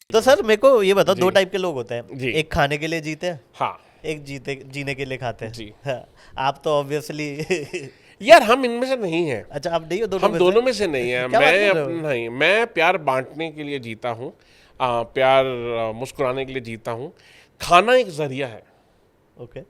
तो सर मेरे को ये बताओ, जी। दो टाइप के लोग होते हैं, जी। एक खाने के लिए जीते हैं, हाँ एक जीने के लिए खाते हैं। जी। हाँ, आप तो ऑब्वियसली यार हम इनमें से नहीं हैं, अच्छा, आप नहीं हो दोनों हम में दोनों से? में से नहीं है। क्या बात मैं कर रहे हो? नहीं, मैं प्यार बांटने के लिए जीता हूँ, प्यार मुस्कुराने के लिए जीता हूँ। खाना एक जरिया है, ओके।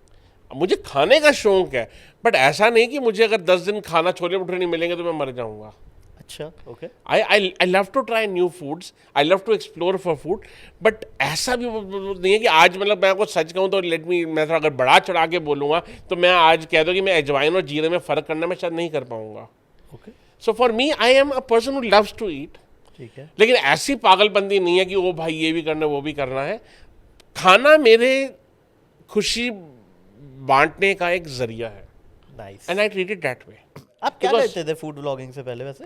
मुझे खाने का शौक है, बट ऐसा नहीं कि मुझे अगर 10 दिन खाना छोले भटूरे नहीं मिलेंगे तो मैं मर जाऊंगा। अच्छा, okay. I love to try new foods, I love to explore for food, but ऐसा भी नहीं है कि आज मतलब मैं कुछ सच कहूँ तो मैं थोड़ा अगर बड़ा चढ़ा के बोलूँगा तो मैं आज कह दूँ कि मैं अजवाइन और जीरे में फ़र्क करना मैं शायद नहीं कर पाऊँगा। Okay, so for me I am a person who loves to eat, ठीक है। लेकिन ऐसी पागलपंती नहीं है कि ओ भाई ये भी करना है वो भी करना है। खाना मेरे खुशी बांटने का एक जरिया है, nice. And I treat it that way. आप क्या Because- करते थे फूड ब्लॉगिंग से पहले वैसे?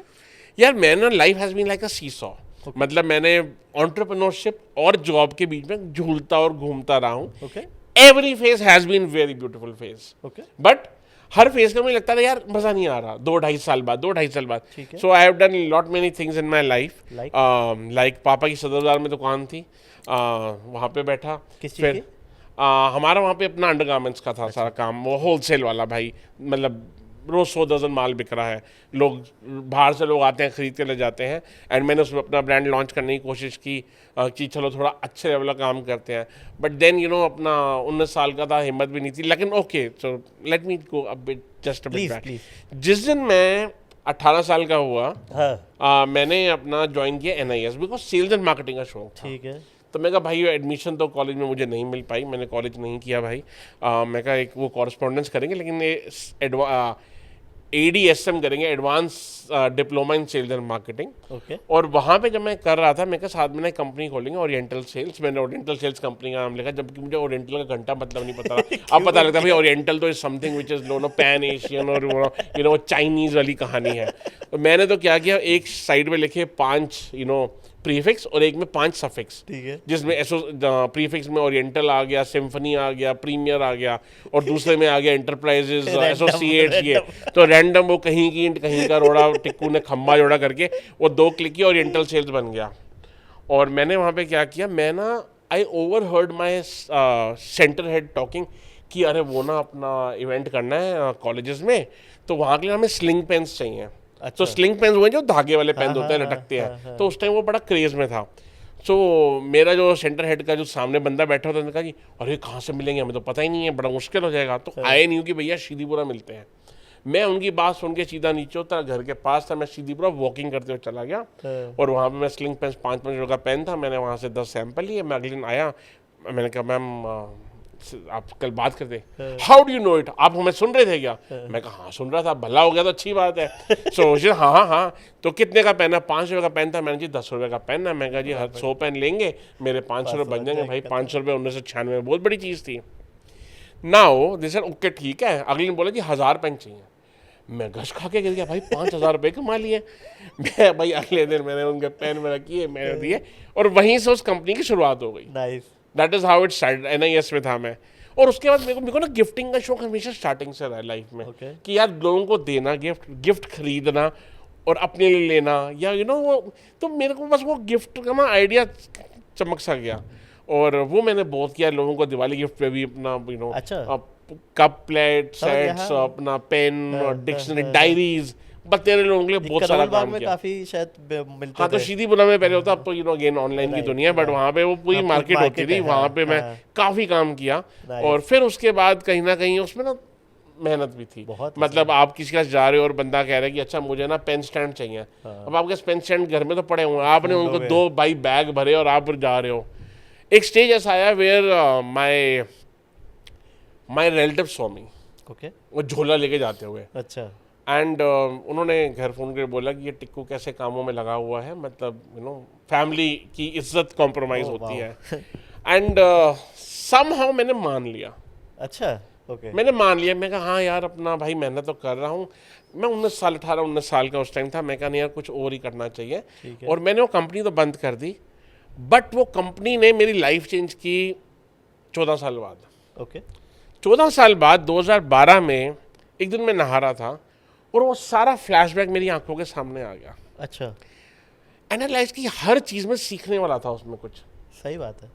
यार मैं ना, life has been like a seesaw, मतलब मैंने एंटरप्रेन्योरशिप और जॉब के बीच में झूलता और घूमता रहा हूँ। Okay, every phase has been very beautiful phase, okay, but हर फेज का मुझे लगता था यार मज़ा नहीं आ रहा, 2-2.5 साल बाद। ठीक है। So I have done lot many things in my life, Like? Like पापा की सदर बाजार में दुकान थी, वहाँ पे बैठा। किस चीज़ की? हमारा वहाँ पे अपना अंडरगारमेंट्स का था सारा काम, वो होलसेल वाला भाई, मतलब रोज़ 100 दर्जन माल बिक रहा है, लोग बाहर से लोग आते हैं खरीद के ले जाते हैं, एंड मैंने उसमें अपना ब्रांड लॉन्च करने की कोशिश की कि चलो थोड़ा अच्छे लेवल का काम करते हैं, बट देन अपना 19 साल का था, हिम्मत भी नहीं थी, लेकिन okay so let me go a bit, just a bit please back. Please. जिस दिन मैं 18 साल का हुआ, हाँ, मैंने अपना ज्वाइन किया NIS, because sales and marketing का शौक था। ठीक है। तो मैं कहा भाई एडमिशन तो कॉलेज में मुझे नहीं मिल पाई, मैंने कॉलेज नहीं किया भाई। मैं कहा एक वो कॉरस्पॉन्डेंस करेंगे, लेकिन ये ADSM करेंगे, advance diploma in sales and marketing. Okay, और वहाँ पे जब मैं कर रहा था, मैं कहा साथ में ना कंपनी खोलेंगे ओरिएंटल सेल्स, मैंने ओरिएंटल सेल्स कंपनी का नाम लिखा, जबकि मुझे ओरिएंटल का घंटा मतलब नहीं पता था। अब पता लगता है भाई ओरिएंटल तो is something which is no pan Asian और चाइनीज वाली कहानी है। तो मैंने तो क्या किया, एक साइड में लिखे 5 प्रीफिक्स और एक में 5 सफिक्स, ठीक है। जिसमें प्रीफिक्स में ओरिएंटल आ गया, सिम्फनी आ गया, प्रीमियर आ गया, और दूसरे में आ गया एंटरप्राइजेज एसोसिएट्स। ये तो रैंडम वो कहीं की ईंट कहीं का रोड़ा, टिक्कू ने खम्बा जोड़ा करके वो 2 क्लिक किया, ओरिएंटल सेल्स बन गया। और मैंने वहाँ पे क्या किया, मैं ना I overheard my centre head talking कि अरे वो ना अपना इवेंट करना है कॉलेजेस में, तो वहाँ के लिए हमें स्लिंग पेन्स चाहिए। अच्छा। तो स्लिंग पेन्स वो जो धागे वाले पेन हाँ, होते हैं, हाँ, लटकते हाँ, हैं, हाँ। तो उस टाइम वो बड़ा क्रेज में था। सो मेरा जो सेंटर हेड का जो सामने बंदा बैठा होता, उन्होंने कहा कि अरे कहाँ से मिलेंगे, हमें तो पता ही नहीं है, बड़ा मुश्किल हो जाएगा। तो आए नहीं हूँ कि भैया सीधीपुरा मिलते हैं। मैं उनकी बात सुन के सीधा नीचे उतरा, घर के पास था, मैं सीधीपुरा वॉकिंग करते हुए चला गया, और वहाँ पे मैं स्लिंग पेन 5-5 का पेन था, मैंने वहाँ से 10 सैंपल लिए। मैं अगले दिन आया, मैंने कहा मैम आप कल बात करते, how do you know it, आप हमें सुन रहे थे क्या? मैं कहा हाँ सुन रहा था, भला हो गया तो अच्छी बात है। सो हाँ, तो कितने का पेन है? 5 रुपये का पेन था। मैंने जी 10 रुपये का पेन है। मैं कहा जी हर 100 पेन लेंगे मेरे 500 रुपये बन जाएंगे। भाई 500 रुपये 1996 में बहुत बड़ी चीज़ थी। नाउ दिस ओके ठीक है। अगले दिन बोला जी 1000 पेन चाहिए। मैं घस खा के गिर गया, भाई 5000 रुपये कमा लिए। मैं भाई अगले दिन मैंने उनके पेन में रखिए, मैंने दिए, और वहीं से उस कंपनी की शुरुआत हो गई। Nice. That is how it started. NIS में था मैं। और उसके बाद मेरे को ना गिफ्टिंग का शौक हमेशा स्टार्टिंग से रहा है लाइफ में। Okay. कि यार लोगों को देना, गिफ्ट खरीदना और अपने लिए लेना, या वो तो मेरे को बस वो गिफ्ट का ना आइडिया चमक सा गया, और वो मैंने बहुत किया। लोगों को दिवाली गिफ्ट पे भी अपना अच्छा। कप प्लेट समझ गया, सेट्स, हाँ। अपना पेन और डिक्शनरी, हाँ। डायरीज, बतेरे लोगों के लिए बहुत सारा करोल बाग काम में किया। काफी शायद मिलते हाँ, तो थे। सीधीपुरा में पहले होता, अब तो अगेन ऑनलाइन की Right, दुनिया है, बट right. वहाँ पे वो पूरी हाँ, मार्केट होती market थी, है, वहाँ हाँ, पे मैं हाँ। काफ़ी काम किया। Nice. और फिर उसके बाद कहीं ना कहीं उसमें ना मेहनत भी थी। बहुत मतलब आप किसी के पास जा रहे हो और बंदा कह रहा है कि अच्छा मुझे ना पेन स्टैंड चाहिए। हाँ। अब आपके पेन स्टैंड घर में तो पड़े हुए हैं, आपने Food उनको हो गए। 2 बाई बैग भरे और आप जा रहे हो। एक स्टेज ऐसा आया where my relative saw me, okay, वो झोला लेके जाते हुए, अच्छा। एंड उन्होंने घर फ़ोन करके बोला कि ये टिक्कू कैसे कामों में लगा हुआ है, मतलब फैमिली की इज्जत कॉम्प्रोमाइज़ Oh, होती wow. है। एंड समहाउ मैंने मान लिया। अच्छा, ओके। मैंने मान लिया, मैं कहा हाँ यार अपना भाई मेहनत तो कर रहा हूँ। मैं 18-19 साल का उस टाइम था। मैं कहा नहीं यार कुछ और ही करना चाहिए, ठीक है। और मैंने वो कंपनी तो बंद कर दी, बट वो कंपनी ने मेरी लाइफ चेंज की 14 साल बाद। ओके, 14 साल बाद 2012 में एक दिन मैं नहा रहा था, और वो सारा फ्लैशबैक मेरी आंखों के सामने आ गया। अच्छा। एनालाइज की हर चीज़ में सीखने वाला था उसमें कुछ। सही बात है।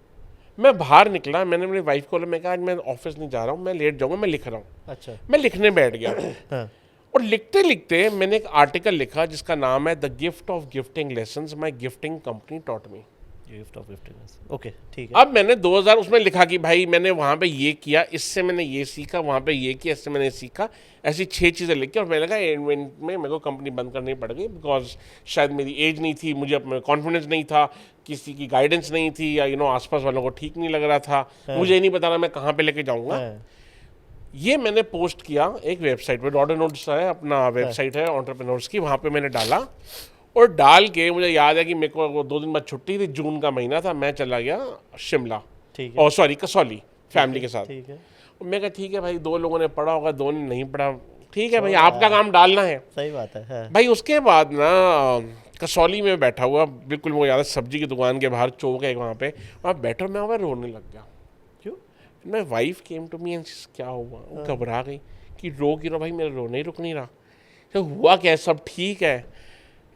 मैं बाहर निकला, मैंने अपनी वाइफ को बोला, मैं कहा आज मैं ऑफिस नहीं जा रहा हूँ, मैं लेट जाऊँगा, मैं लिख रहा हूँ। अच्छा। मैं लिखने बैठ गया हाँ। और लिखते लिखते मैंने एक आर्टिकल लिखा जिसका नाम है the gift of gifting lessons my gifting company taught me. Gift of gifting. Okay, ठीक है। अब मैंने 2000 उसमें लिखा कि भाई मैंने वहाँ पे ये किया, इससे मैंने ये सीखा, वहाँ पे ये किया, इससे मैंने सीखा, ऐसी 6 चीज़ें लिख के, और मैंने कहा एंड में मेरे को कंपनी बंद करनी पड़ गई बिकॉज शायद मेरी एज नहीं थी, मुझे अपने कॉन्फिडेंस नहीं था, किसी की गाइडेंस नहीं थी, या आसपास वालों को ठीक नहीं लग रहा था, मुझे ये नहीं पता रहा मैं कहाँ पे लेके जाऊँगा। हाँ। ये मैंने पोस्ट किया एक वेबसाइट पे, डॉट नोट्स है अपना वेबसाइट है एंटरप्रेन्योर्स की, वहाँ पे मैंने डाला, और डाल के मुझे याद है कि मेरे को वो 2 दिन बाद छुट्टी थी, जून का महीना था, मैं चला गया शिमला, ठीक है। और सॉरी कसौली, फैमिली के साथ। ठीक है। और मैं कहा ठीक है भाई, 2 लोगों ने पढ़ा होगा, 2 ने नहीं पढ़ा, ठीक है भाई, आपका काम डालना है। सही बात है। हाँ। भाई उसके बाद ना कसौली में बैठा हुआ, बिल्कुल मुझे याद है, सब्जी की दुकान के बाहर चौक है वहाँ पे, वहाँ बैठा मैं वहाँ रोने लग गया। क्यों? My wife came to me and क्या हुआ, वो घबरा गई कि रो क्यों रहा भाई, मेरा रोना ही रुक नहीं रहा, तो हुआ क्या है, सब ठीक है।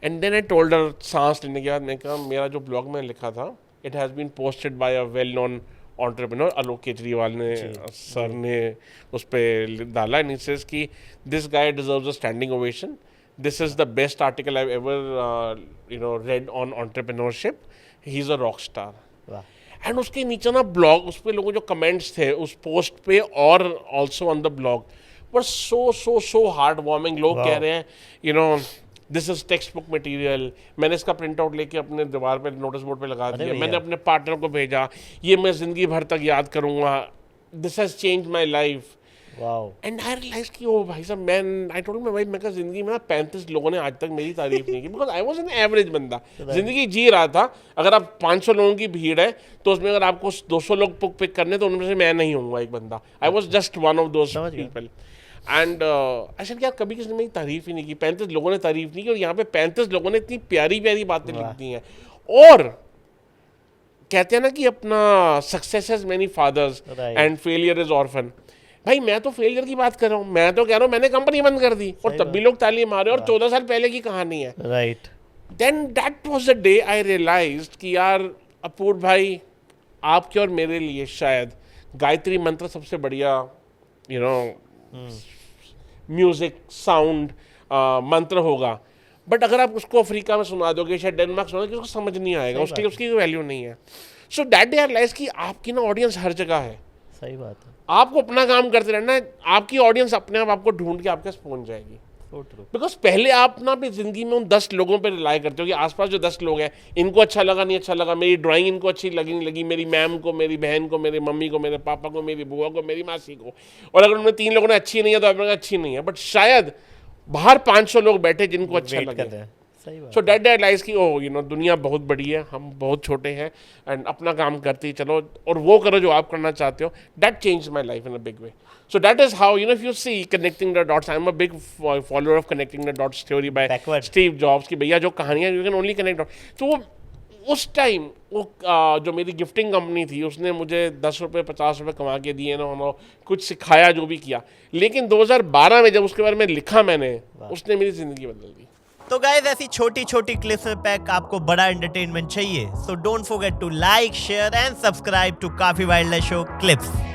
And then I told her, सांस लेने के बाद मैं कहा मेरा जो ब्लॉग में लिखा था, it has been posted by a well known entrepreneur, Alok Kejriwal ने सर ने उस पर डाला, एंड इट सेज कि this guy deserves a standing ovation, this is the best article I ever read on entrepreneurship, he is a rock star. वाह। And उसके नीचे ना ब्लॉग, उस पर लोगों जो कमेंट्स थे उस पोस्ट पे और also on the blog were so heart warming. लोग कह रहे हैं this is text book material. मैंने इसका प्रिंट आउट लेके अपने दीवार पे नोटिस बोर्ड पे लगा दिया, मैंने अपने पार्टनर को भेजा, ये मैं जिंदगी भर तक याद करूंगा, this has change my life. Wow. And I realize कि ओ भाई साहब, आई टोल्ड माय वाइफ, मैं कहा जिंदगी में 35 लोगों ने आज तक मेरी तारीफ नहीं की, because I was an average बंदा, जिंदगी जी रहा था। अगर आप 500 लोगों की भीड़ है तो उसमें अगर आपको 200 लोग पिक करने तो उनमें से मैं नहीं हूँगा एक बंदा। I was just one of those people. And ऐसा क्या, कभी किसी ने मेरी तारीफ ही नहीं की, 35 लोगों ने तारीफ नहीं की, और यहाँ पे 35 लोगों ने इतनी प्यारी प्यारी बातें लिख दी हैं। और कहते हैं ना कि अपना success has many fathers and failure is orphan. भाई मैं तो फेलियर की बात कर रहा हूँ, मैं तो कह रहा हूँ मैंने कंपनी बंद कर दी और तब भी लोग ताली मारे, और 14 साल पहले की कहानी है। Right. Then that was the day I realized कि यार अपूर भाई, आपके और मेरे लिए शायद गायत्री मंत्र सबसे बढ़िया म्यूजिक साउंड मंत्र होगा, बट अगर आप उसको अफ्रीका में सुना दोगे, शायद डेनमार्क सुना दोगे, उसको समझ नहीं आएगा, उसकी कोई वैल्यू नहीं है। So that day I realize कि आपकी ना ऑडियंस हर जगह है। सही बात है। आपको अपना काम करते रहना है, आपकी ऑडियंस अपने आप आपको ढूंढ के आपके पास पहुंच जाएगी। बिकॉज पहले आप ना अपनी जिंदगी में उन 10 लोगों पे रिलाई करते हो कि आसपास जो 10 लोग हैं, इनको अच्छा लगा नहीं अच्छा लगा, मेरी ड्राइंग इनको अच्छी लगी नहीं लगी, मेरी मैम को, मेरी बहन को, मेरी मम्मी को, मेरे पापा को, मेरी बुआ को, मेरी मासी को, और अगर उनमें 3 लोगों ने अच्छी नहीं है तो आपने कहा अच्छी नहीं है, बट शायद बाहर 500 लोग बैठे जिनको अच्छा लगे। सो दैट डे रियलाइज की दुनिया बहुत बड़ी है, हम बहुत छोटे हैं, एंड अपना काम करते ही चलो और वो करो जो आप करना चाहते हो। That change my life in a big way. So that is how, if you see connecting the dots, I'm a big follower of connecting the dots theory by Steve Jobs कि भैया जो कहानियाँ you can only connect dots। तो उस time वो जो मेरी gifting company थी उसने मुझे 10 रुपये 50 रुपये कमा के दिए ना, कुछ सिखाया जो भी किया, लेकिन 2012 में जब उसके बारे में लिखा मैंने, उसने मेरी ज़िंदगी बदल दी। तो गाइस ऐसी छोटी छोटी क्लिप्स में पैक आपको बड़ा एंटरटेनमेंट चाहिए, so don't forget to like share and subscribe to काफी वाइल्ड लाइफ शो क्लिप्स।